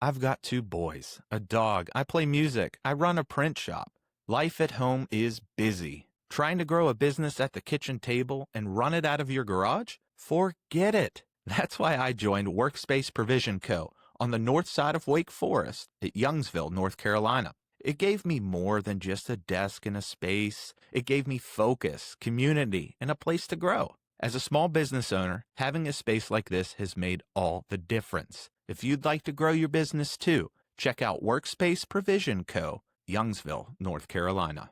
I've got 2 boys, a dog, I play music, I run a print shop. Life at home is busy. Trying to grow a business at the kitchen table and run it out of your garage? Forget it. That's why I joined Workspace Provision Co. on the north side of Wake Forest at Youngsville, North Carolina. It gave me more than just a desk and a space. It gave me focus, community, and a place to grow. As a small business owner, having a space like this has made all the difference. If you'd like to grow your business too, check out Workspace Provision Co., Youngsville, North Carolina.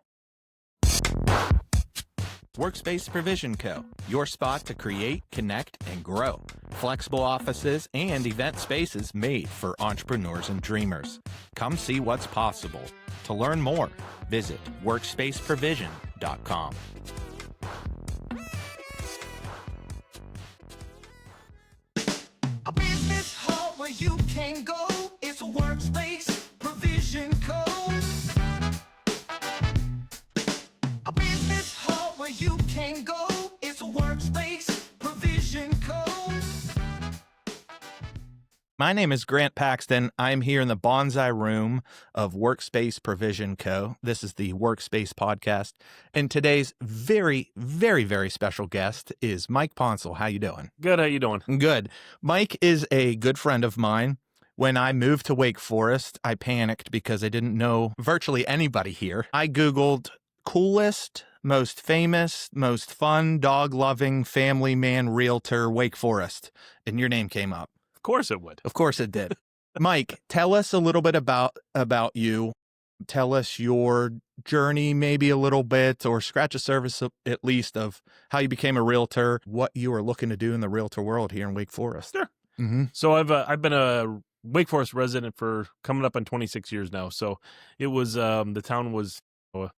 Workspace Provision Co., your spot to create, connect, and grow. Flexible offices and event spaces made for entrepreneurs and dreamers. Come see what's possible. To learn more, visit workspaceprovision.com. A business hub where you can go. It's a Workspace Provision Co. A business hub where you can go. It's a Workspace Provision Co. My name is Grant Paxton. I'm here in the bonsai room of Workspace Provision Co. This is the Workspace podcast. And today's very, very, very special guest is Mike Ponsolle. How you doing? Good. How you doing? Good. Mike is a good friend of mine. When I moved to Wake Forest, I panicked because I didn't know virtually anybody here. I Googled coolest, most famous, most fun, dog-loving, family man realtor, Wake Forest, and your name came up. Of course it would. Of course it did. Mike, tell us a little bit about you. Tell us your journey, maybe a little bit, or scratch a surface at least of how you became a realtor, what you are looking to do in the realtor world here in Wake Forest. Sure. Mm-hmm. So I've been a Wake Forest resident for coming up on 26 years now. So it was the town was a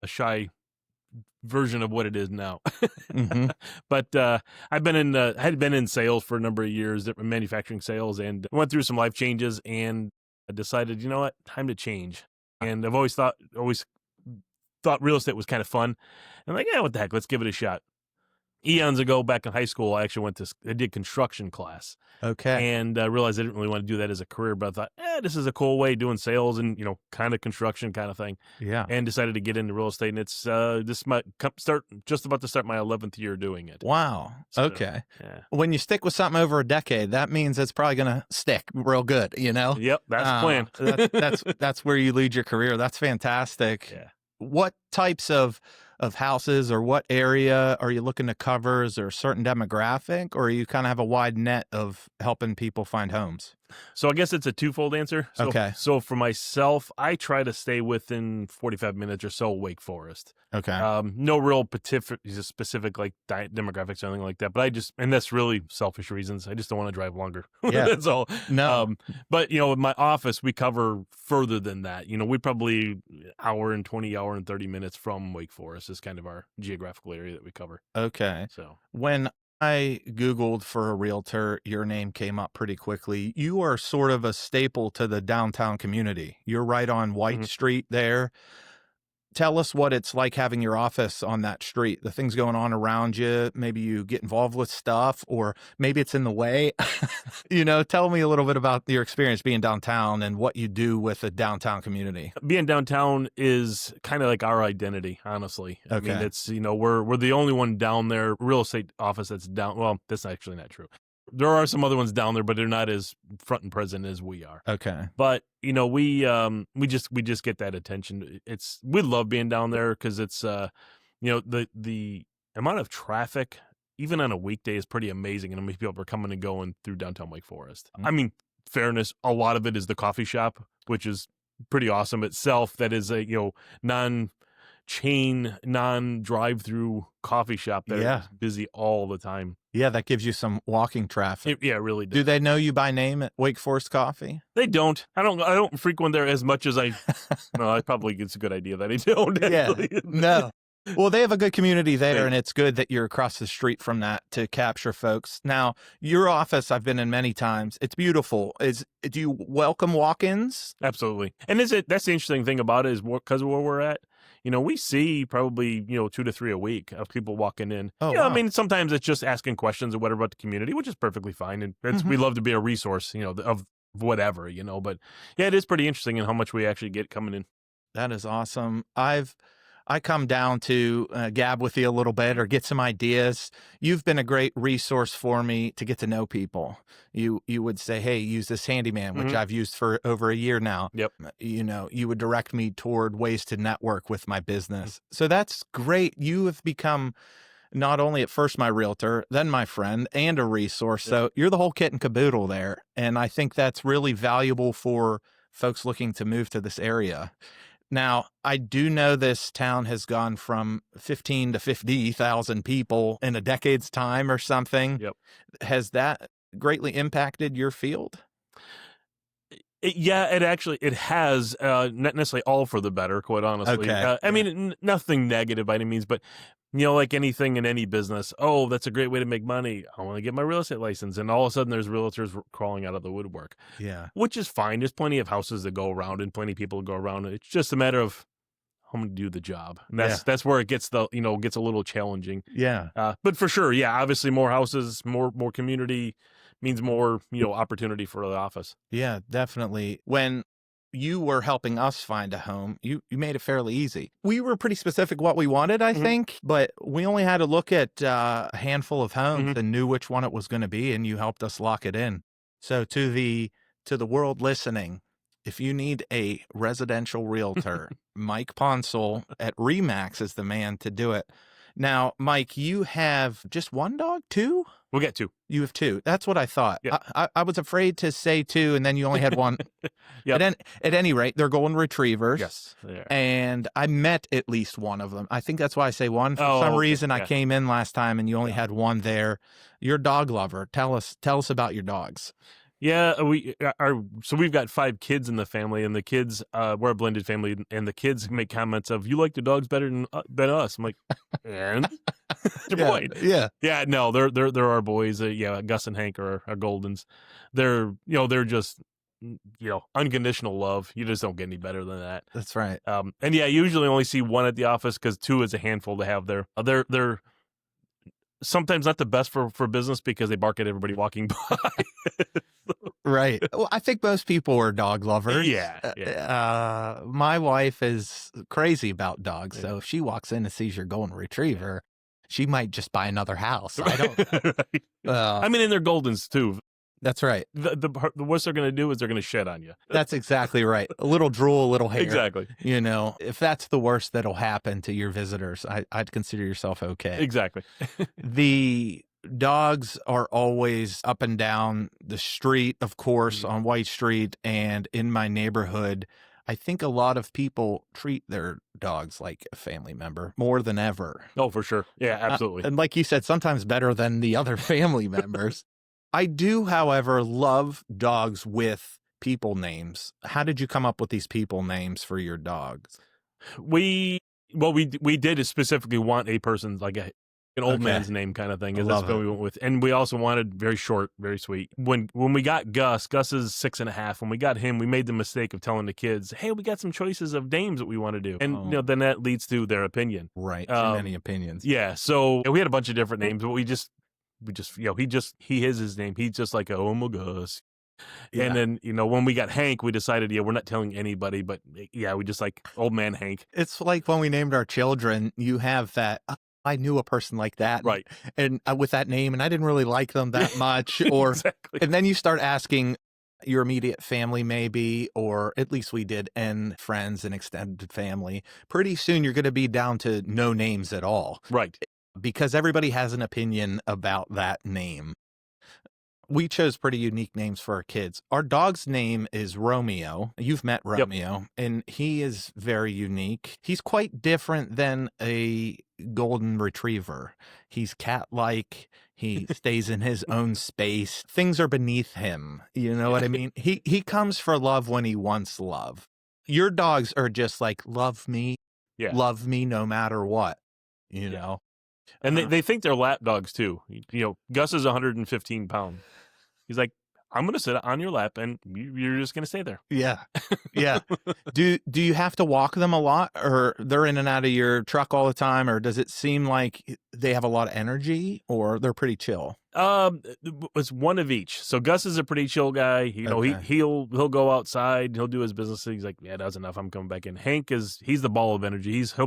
shy version of what it is now. Mm-hmm. But had been in sales for a number of years, manufacturing sales, and went through some life changes and I decided, you know what, time to change. And I've always thought real estate was kind of fun. And I'm like, yeah, what the heck, let's give it a shot. Eons ago, back in high school, I did construction class. Okay. And I realized I didn't really want to do that as a career, but I thought, this is a cool way doing sales and, kind of construction kind of thing. Yeah. And decided to get into real estate. And it's just about to start my 11th year doing it. Wow. So, okay. Yeah. When you stick with something over a decade, that means it's probably going to stick real good, Yep, that's the plan. That's where you lead your career. That's fantastic. Yeah. What types of houses or what area are you looking to cover? Is there a certain demographic, or you kind of have a wide net of helping people find homes? So I guess it's a twofold answer. Okay. So for myself, I try to stay within 45 minutes or so Wake Forest. Okay. No real specific like demographics or anything like that. But and that's really selfish reasons. I just don't want to drive longer. Yeah. That's all. No. But in my office, we cover further than that. We probably hour and 30 minutes from Wake Forest is kind of our geographical area that we cover. Okay. So when I Googled for a realtor, your name came up pretty quickly. You are sort of a staple to the downtown community. You're right on White Street there. Tell us what it's like having your office on that street, the things going on around you. Maybe you get involved with stuff, or maybe it's in the way. Tell me a little bit about your experience being downtown and what you do with the downtown community. Being downtown is kind of like our identity, honestly. Okay. I mean, it's, we're the only one down there, real estate office that's down. Well, that's actually not true. There are some other ones down there, but they're not as front and present as we are. Okay. But we just get that attention. We love being down there because it's the amount of traffic even on a weekday is pretty amazing, and how many people are coming and going through downtown Wake Forest. I mean, fairness, a lot of it is the coffee shop, which is pretty awesome itself. That is a non-chain, non-drive-through coffee shop that is busy all the time. Yeah, that gives you some walking traffic. It really does. Do they know you by name at Wake Forest Coffee? They don't. I don't frequent there as much as I. No, I probably it's a good idea that I don't. Actually. Yeah. No. Well, they have a good community there, and it's good that you're across the street from that to capture folks. Now, your office, I've been in many times. It's beautiful. Do you welcome walk-ins? Absolutely. And that's the interesting thing about it is because of where we're at. We see probably 2 to 3 a week of people walking in. Oh, wow. I mean, sometimes it's just asking questions or whatever about the community, which is perfectly fine. And we love to be a resource, of whatever, but yeah, it is pretty interesting in how much we actually get coming in. That is awesome. I come down to gab with you a little bit or get some ideas. You've been a great resource for me to get to know people. You would say, hey, use this handyman, which I've used for over a year now. Yep. You would direct me toward ways to network with my business. So that's great. You have become not only at first my realtor, then my friend and a resource. So you're the whole kit and caboodle there. And I think that's really valuable for folks looking to move to this area. Now, I do know this town has gone from 15 to 50,000 people in a decade's time or something. Yep. Has that greatly impacted your field? Yeah, it has, not necessarily all for the better, quite honestly. Okay. I mean, nothing negative by any means, but like anything in any business, oh, that's a great way to make money. I want to get my real estate license. And all of a sudden there's realtors crawling out of the woodwork, Yeah. which is fine. There's plenty of houses that go around and plenty of people that go around. It's just a matter of how many do the job. And that's where it gets gets a little challenging. Yeah. But for sure, yeah, obviously more houses, more community means more, opportunity for the office. Yeah, definitely. When you were helping us find a home, you made it fairly easy. We were pretty specific what we wanted, I think, but we only had to look at a handful of homes and knew which one it was going to be, and you helped us lock it in. So to the world listening, if you need a residential realtor, Mike Ponsolle at Remax is the man to do it. Now, Mike, you have just one dog, two? We'll get two. You have two. That's what I thought. Yeah. I was afraid to say two, and then you only had one. Yep. At any rate, they're golden retrievers. Yes. And I met at least one of them. I think that's why I say one. For some okay. reason, I Yeah. came in last time, and you only had one there. You're a dog lover. Tell us about your dogs. Yeah, so we've got 5 kids in the family, and the kids, we're a blended family, and the kids make comments of, you like the dogs better than us. I'm like, and your point. Yeah, no, they're our boys. Gus and Hank are our Goldens. They're just unconditional love. You just don't get any better than that. That's right. And yeah, you usually only see one at the office because 2 is a handful to have there. They're sometimes not the best for business because they bark at everybody walking by. Right. Well, I think most people are dog lovers. Yeah. My wife is crazy about dogs. So if she walks in and sees your golden retriever, she might just buy another house. I don't. Right. I mean, and they're Goldens too. That's right. The worst they're going to do is they're going to shed on you. That's exactly right. A little drool, a little hair. Exactly. If that's the worst that'll happen to your visitors, I'd consider yourself okay. Exactly. The dogs are always up and down the street, of course, on White Street and in my neighborhood. I think a lot of people treat their dogs like a family member more than ever. Oh, for sure. Yeah, absolutely. And like you said, sometimes better than the other family members. I do, however, love dogs with people names. How did you come up with these people names for your dogs? We did specifically want a person's like an old man's name kind of thing. That's what we went with. And we also wanted very short, very sweet. When we got Gus is 6.5. When we got him, we made the mistake of telling the kids, hey, we got some choices of names that we want to do. And then that leads to their opinion. Right. Too many opinions. Yeah. So we had a bunch of different names, but we just he is his name. He's just like, oh my Gus. Yeah. And then, when we got Hank, we decided, we're not telling anybody, but we just like old man Hank. It's like when we named our children, you have that, I knew a person like that. Right. And with that name, and I didn't really like them that much. Or, exactly. And then you start asking your immediate family maybe, or at least we did, and friends and extended family. Pretty soon you're going to be down to no names at all. Right. Because everybody has an opinion about that name. We chose pretty unique names for our kids. Our dog's name is Romeo. You've met Romeo, and he is very unique. He's quite different than a golden retriever. He's cat-like. He stays in his own space. Things are beneath him. You know what I mean? He comes for love when he wants love. Your dogs are just like, love me no matter what, you know? And they think they're lap dogs too. Gus is 115 pounds. He's like, I'm going to sit on your lap and you're just going to stay there. Yeah. Yeah. Do you have to walk them a lot, or they're in and out of your truck all the time? Or does it seem like they have a lot of energy, or they're pretty chill? It's one of each. So Gus is a pretty chill guy. You know, Okay. he'll go outside, he'll do his business. He's like, yeah, that's enough. I'm coming back in. Hank he's the ball of energy. He's gonna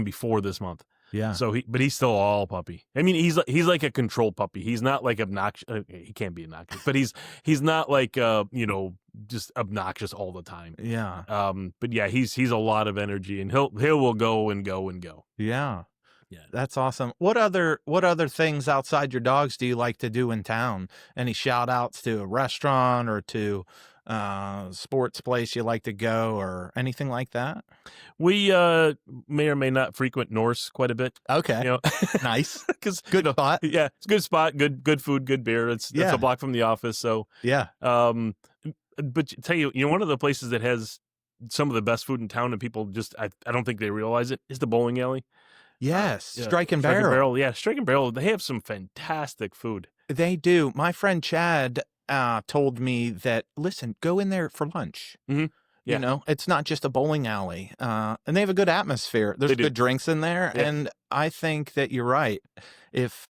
be 4 this month. Yeah. So but he's still all puppy. I mean, he's like a control puppy. He's not like obnoxious. He can't be obnoxious, but he's not like just obnoxious all the time. Yeah. But yeah, he's a lot of energy, and will go and go and go. Yeah. Yeah. That's awesome. What other things outside your dogs do you like to do in town? Any shout outs to a restaurant or to sports place you like to go or anything like that? We may or may not frequent Norse quite a bit. Okay. You know, Nice. because Good spot. yeah, it's a good spot, good food, good beer. It's Yeah. a block from the office, so Yeah. But tell you, one of the places that has some of the best food in town, and people just I don't think they realize it, is the bowling alley. Yes. Yeah, Strike and Barrel. Yeah, Strike and Barrel. They have some fantastic food. They do. My friend Chad told me that, listen, go in there for lunch. Mhm. Yeah. You know, it's not just a bowling alley. And they have a good atmosphere. There's They do. good drinks in there. Yeah. And I think that you're right. If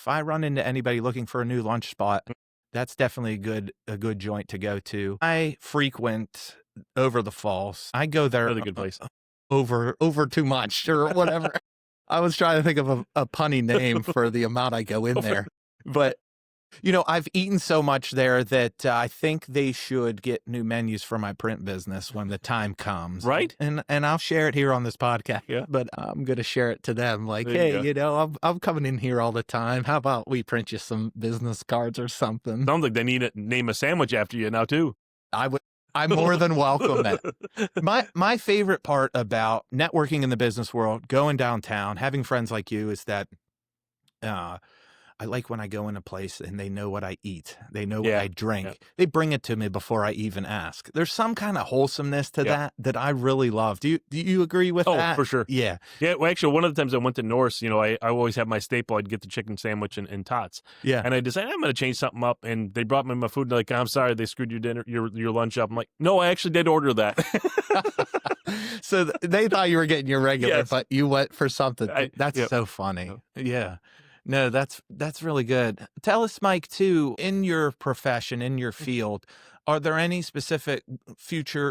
I run into anybody looking for a new lunch spot, that's definitely a good joint to go to. I frequent Over the Falls. I go there Another good place. over too much or whatever. I was trying to think of a punny name for the amount I go in there. But, I've eaten so much there that I think they should get new menus for my print business when the time comes. Right? And I'll share it here on this podcast. Yeah. But I'm going to share it to them. Like, There you hey, I'm coming in here all the time. How about we print you some business cards or something? Sounds like they need to name a sandwich after you now too. I'm more than welcome it. My favorite part about networking in the business world, going downtown, having friends like you, is that I like when I go in a place and they know what I eat. They know what I drink. Yeah. They bring it to me before I even ask. There's some kind of wholesomeness to that I really love. Do you agree with that? Oh, for sure. Yeah. Yeah. Well, actually, one of the times I went to Norse, I always have my staple. I'd get the chicken sandwich and tots. Yeah. And I decided I'm going to change something up. And they brought me my food. And like, I'm sorry, they screwed your dinner, your lunch up. I'm like, no, I actually did order that. So they thought you were getting your regular, Yes. but you went for something. That's Yep. so funny. Yeah. No, that's really good. Tell us, Mike, too, in your profession, in your field, are there any specific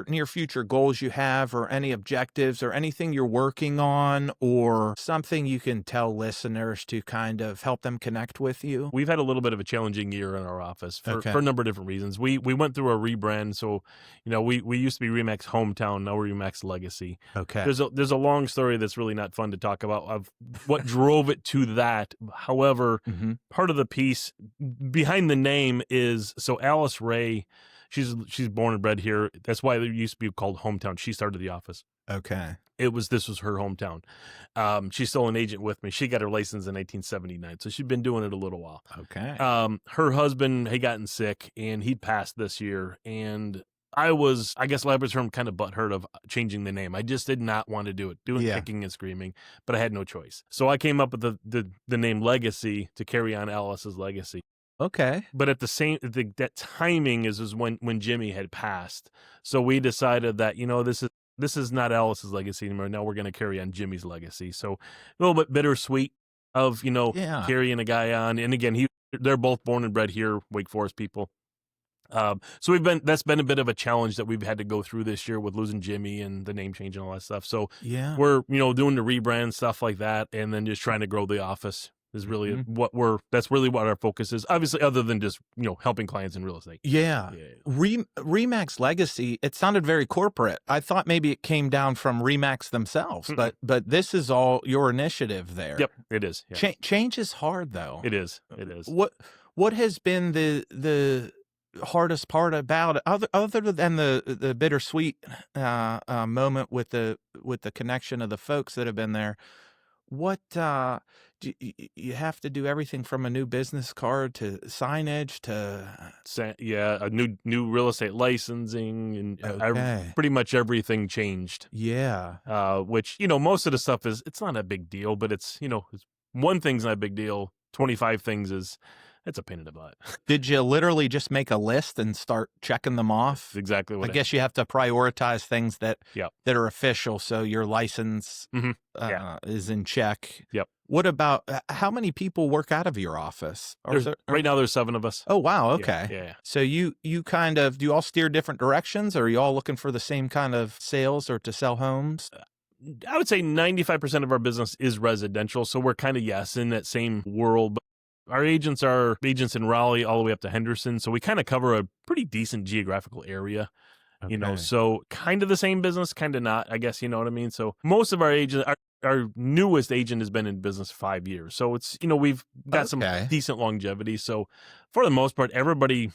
near future goals you have, or any objectives, or anything you're working on, or something you can tell listeners to kind of help them connect with you? We've had a little bit of a challenging year in our office for Okay. a number of different reasons. We went through a rebrand. So, we used to be Remax Hometown. Now we're Remax Legacy. Okay. There's a long story that's really not fun to talk about of what drove it to that. However, Mhm. part of the piece behind the name is, so Alice Ray, she's born and bred here. That's why it used to be called Hometown. She started the office. Okay. This was her hometown. She's still an agent with me. She got her license in 1979, so she'd been doing it a little while. Okay. Her husband had gotten sick, and he'd passed this year, and I guess laboratory term, kind of butthurt of changing the name. I just did not want to do it, kicking and screaming, but I had no choice. So I came up with the name Legacy to carry on Alice's legacy. Okay. But at that timing is when Jimmy had passed. So we decided that, this is not Alice's legacy anymore. Now we're going to carry on Jimmy's legacy. So a little bit bittersweet of, Yeah. carrying a guy on. And again, they're both born and bred here, Wake Forest people. So that's been a bit of a challenge that we've had to go through this year with losing Jimmy and the name change and all that stuff. So Yeah. we're, doing the rebrand, stuff like that. And then just trying to grow the office is really that's really what our focus is. Obviously, other than just, helping clients in real estate. Yeah. Remax Legacy, it sounded very corporate. I thought maybe it came down from Remax themselves, but this is all your initiative there. Yep, it is. Yeah. Change is hard, though. It is. What has been the hardest part about it, other than the bittersweet moment with the connection of the folks that have been there? What do you have to do everything from a new business card to signage to a new real estate licensing, and Okay. pretty much everything changed. Which most of the stuff it's not a big deal, but it's one thing's not a big deal. 25 things is It's a pain in the butt. Did you literally just make a list and start checking them off? That's exactly what I guess you have to prioritize things that Yep. that are official, so your license Yeah. is in check. Yep. What about how many people work out of your office? Right now there's 7 of us. Oh wow, Yeah, okay. Yeah. So you kind of, do you all steer different directions, or are you all looking for the same kind of sales or to sell homes? I would say 95% of our business is residential, so we're kind of, yes, in that same world. But our agents are agents in Raleigh all the way up to Henderson, so we kind of cover a pretty decent geographical area. Okay. So kind of the same business, kind of not, I guess, you know what I mean? So most of our agents, our newest agent has been in business 5 years. So it's, we've got some Okay. decent longevity. So for the most part, everybody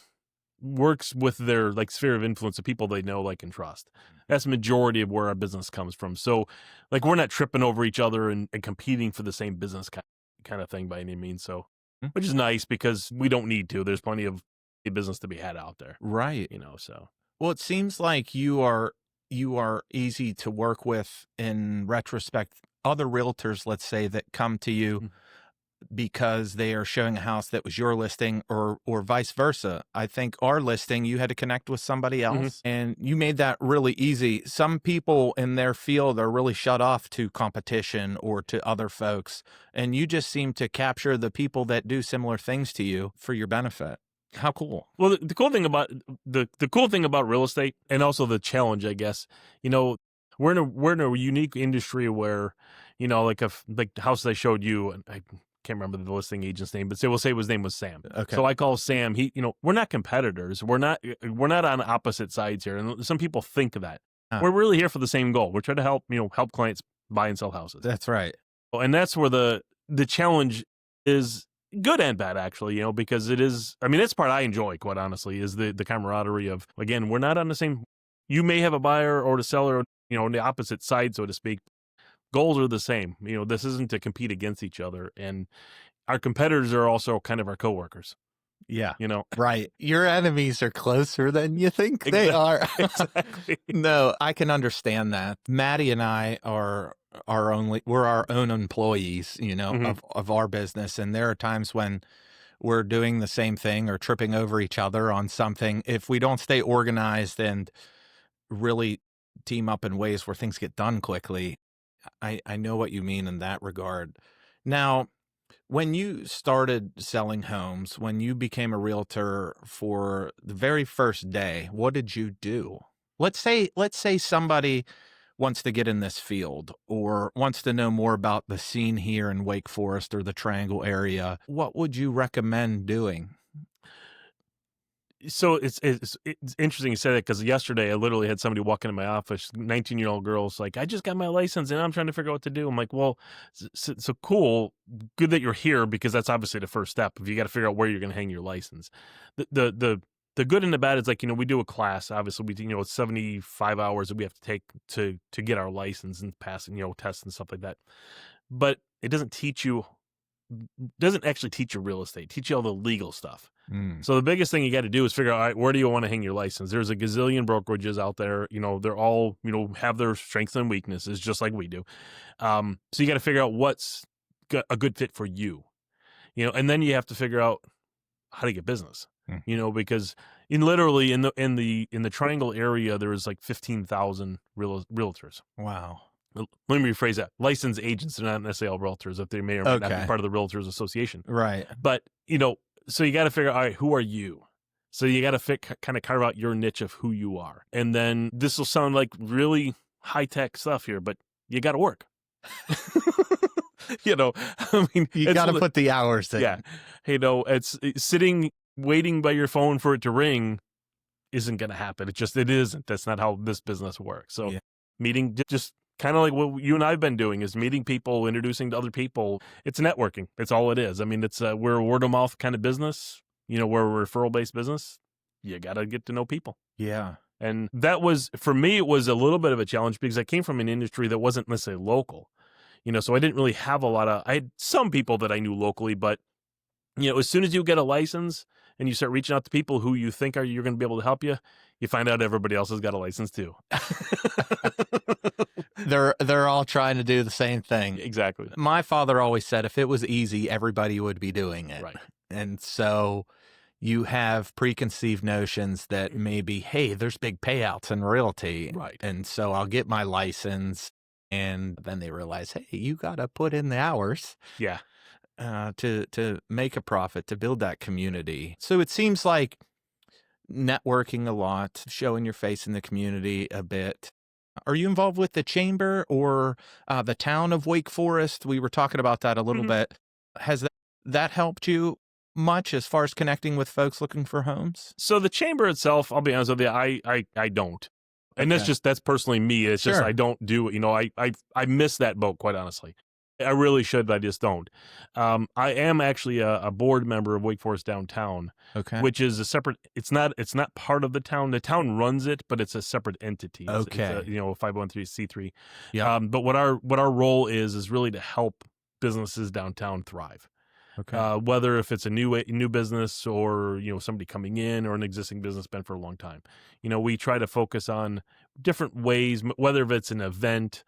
works with their like sphere of influence of people they know, like, and trust. That's the majority of where our business comes from. So like, we're not tripping over each other and competing for the same business kind of thing by any means. So, which is nice because we don't need to. There's plenty of business to be had out there. Right. So. Well, it seems like you are easy to work with in retrospect. Other realtors, let's say, that come to you because they are showing a house that was your listing, or vice versa. I think our listing, you had to connect with somebody else, and you made that really easy. Some people in their field are really shut off to competition or to other folks, and you just seem to capture the people that do similar things to you for your benefit. How cool. Well, the cool thing about the cool thing about real estate, and also the challenge, I guess, we're in a unique industry where, like the house I showed you, and I can't remember the listing agent's name, but we'll say his name was Sam. Okay. So I call Sam. We're not competitors. We're not on opposite sides here, and some people think that. We're really here for the same goal. We're trying to help clients buy and sell houses. That's right. And that's where the challenge is. Good and bad, actually, because it is, it's part I enjoy, quite honestly, is the camaraderie of, again, we're not on the same, you may have a buyer or the seller, on the opposite side, so to speak. Goals are the same. This isn't to compete against each other. And our competitors are also kind of our coworkers. Yeah. Right. Your enemies are closer than you think they are. Exactly. No, I can understand that. Maddie and I we're our own employees, of our business. And there are times when we're doing the same thing or tripping over each other on something. If we don't stay organized and really team up in ways where things get done quickly, I know what you mean in that regard. Now, when you started selling homes, when you became a realtor for the very first day, what did you do? Let's say somebody wants to get in this field or wants to know more about the scene here in Wake Forest or the Triangle area. What would you recommend doing? So it's interesting you say that, because yesterday I literally had somebody walk into my office, 19-year-old girl's like, I just got my license and I'm trying to figure out what to do. I'm like, well, so cool. Good that you're here, because that's obviously the first step. If you got to figure out where you're going to hang your license. The good and the bad is, like, we do a class, obviously it's 75 hours that we have to take to get our license and pass, tests and stuff like that. But it doesn't actually teach you real estate, teach you all the legal stuff. So the biggest thing you got to do is figure out, all right, where do you want to hang your license? There's a gazillion brokerages out there. They're all, have their strengths and weaknesses, just like we do. So you got to figure out what's a good fit for you, and then you have to figure out how to get business, because literally in the Triangle area, there is like 15,000 realtors. Wow. Let me rephrase that. Licensed agents, they're not necessarily all realtors, if they may or may not be part of the Realtors Association. Right. But, so you got to figure out, all right, who are you? So you got to kind of carve out your niche of who you are. And then this will sound like really high-tech stuff here, but you got to work. You got to put the hours in. Yeah. It's sitting, waiting by your phone for it to ring isn't going to happen. It isn't. That's not how this business works. So meeting, just kind of like what you and I've been doing, is meeting people, introducing to other people. It's networking. It's all it is. It's we're a word of mouth kind of business. We're a referral based business. You got to get to know people. Yeah. And that was, for me, it was a little bit of a challenge, because I came from an industry that wasn't necessarily local. So I didn't really have I had some people that I knew locally, but as soon as you get a license and you start reaching out to people who you think you're going to be able to help you, you find out everybody else has got a license too. They're all trying to do the same thing. Exactly. My father always said, if it was easy, everybody would be doing it. Right. And so you have preconceived notions that maybe, hey, there's big payouts in realty. Right. And so I'll get my license. And then they realize, hey, you got to put in the hours Yeah. to make a profit, to build that community. So it seems like networking a lot, showing your face in the community a bit. Are you involved with the chamber or the town of Wake Forest? We were talking about that a little bit. Has that helped you much as far as connecting with folks looking for homes? So the chamber itself, I'll be honest with you, I don't. And Okay. that's personally me. It's just Sure. I don't do it. You know, I miss that boat, quite honestly. I really should, but I just don't. I am actually a board member of Wake Forest Downtown, Okay. which is a separate. It's not part of the town. The town runs it, but it's a separate entity. It's Okay. a, 501c3. Yeah. But what our role is really to help businesses downtown thrive. Okay. Whether if it's a new business or somebody coming in or an existing business been for a long time, we try to focus on different ways. Whether if it's an event.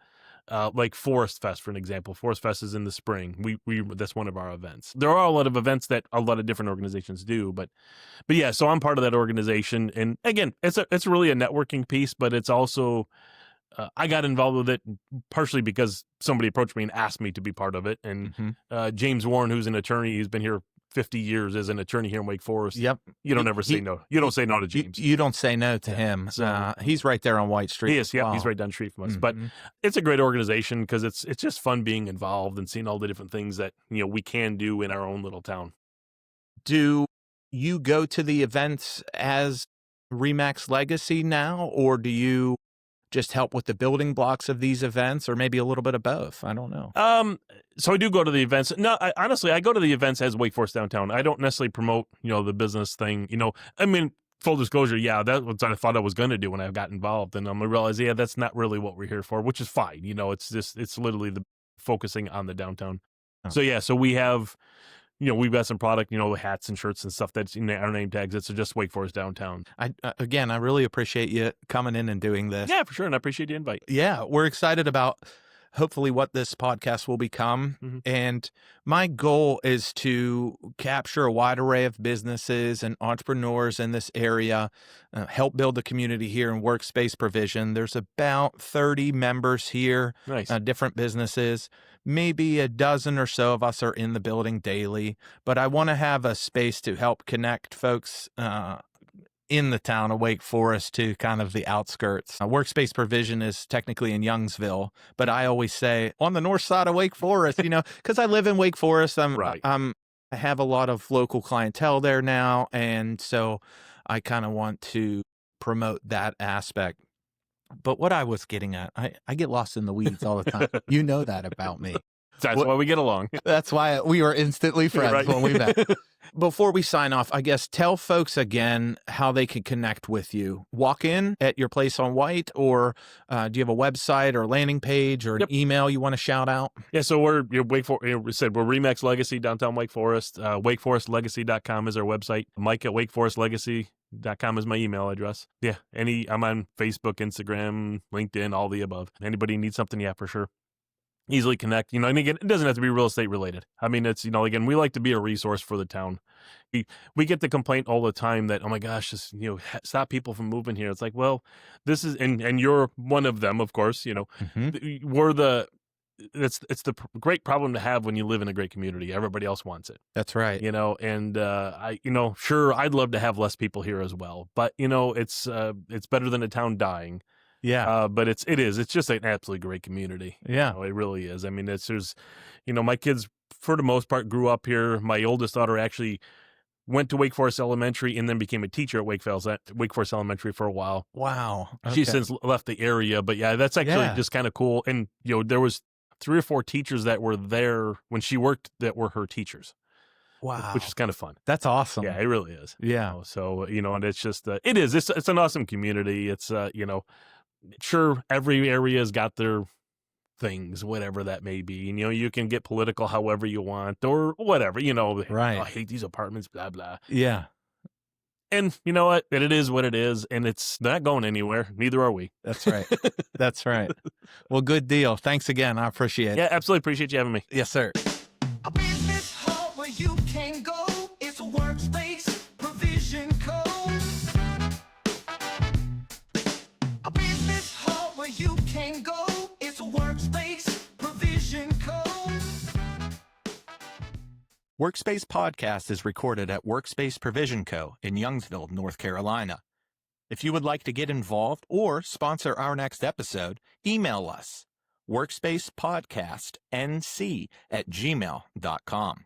Like Forest Fest, for an example. Forest Fest is in the spring. We that's one of our events. There are a lot of events that a lot of different organizations do, but yeah. So I'm part of that organization, and again, it's really a networking piece, but it's also I got involved with it partially because somebody approached me and asked me to be part of it, and James Warren, who's an attorney, he's been here 50 years as an attorney here in Wake Forest. Yep. You don't ever say no. You don't say no to James. You don't say no to him. So- He's right there on White Street. He is, as yeah, well. he's right down the street from us. But it's a great organization because it's just fun being involved and seeing all the different things that we can do in our own little town. Do you go to the events as Remax Legacy now, or do you just help with the building blocks of these events, or maybe a little bit of both? I don't know. So I do go to the events. No, honestly, I go to the events as Wake Forest Downtown. I don't necessarily promote, the business thing. I mean, full disclosure, yeah, that's what I thought I was going to do when I got involved, and I'm gonna realize, yeah, that's not really what we're here for, which is fine. It's literally the focusing on the downtown. Oh. So yeah, so we have. We've got some product, hats and shirts and stuff that's in our name tags. It's just Wake Forest Downtown. I really appreciate you coming in and doing this. Yeah, for sure. And I appreciate the invite. Yeah, we're excited about hopefully what this podcast will become. And my goal is to capture a wide array of businesses and entrepreneurs in this area, help build a community here in Workspace provision. There's about 30 members here, Nice. Different businesses. Maybe a dozen or so of us are in the building daily, but I want to have a space to help connect folks in the town of Wake Forest to kind of the outskirts. Workspace provision is technically in Youngsville, but I always say on the north side of Wake Forest, because I live in Wake Forest. Right. I have a lot of local clientele there now, and so I kind of want to promote that aspect. But what I was getting at, I get lost in the weeds all the time. You know that about me. That's why we get along. That's why we were instantly friends Right. when we met. Before we sign off, I guess tell folks again how they can connect with you. Walk in at your place on White, or do you have a website or landing page or an email you want to shout out? Yeah, so we're we said we're Remax Legacy, downtown Wake Forest. WakeForestLegacy.com is our website. Mike at WakeForestLegacy.com is my email address. Yeah, I'm on Facebook, Instagram, LinkedIn, all the above. Anybody needs something, yeah, for sure. Easily connect, and again, it doesn't have to be real estate related. I mean, it's, again, we like to be a resource for the town. We get the complaint all the time that, oh my gosh, just, stop people from moving here. It's like, well, this is, and you're one of them, of course, we're it's the great problem to have when you live in a great community. Everybody else wants it. That's right. And sure, I'd love to have less people here as well, but it's better than a town dying. Yeah. But it's just an absolutely great community. Yeah. It really is. I mean, there's my kids for the most part grew up here. My oldest daughter actually went to Wake Forest Elementary and then became a teacher at Wake Forest Elementary for a while. Wow. She's since left the area, but yeah, that's actually just kind of cool. And there was 3 or 4 teachers that were there when she worked that were her teachers. Wow. Which is kind of fun. That's awesome. Yeah, it really is. Yeah. So, and it's just, it's an awesome community. It's, sure, every area's got their things, whatever that may be. And, you can get political however you want or whatever, Right. I hate these apartments, blah, blah. Yeah. And you know what? It is what it is, and it's not going anywhere. Neither are we. That's right. That's right. Well, good deal. Thanks again. I appreciate it. Yeah, absolutely appreciate you having me. Yes, sir. A business hub where you can go. It's Workspace Podcast is recorded at Workspace Provision Co. in Youngsville, North Carolina. If you would like to get involved or sponsor our next episode, email us workspacepodcastnc@gmail.com.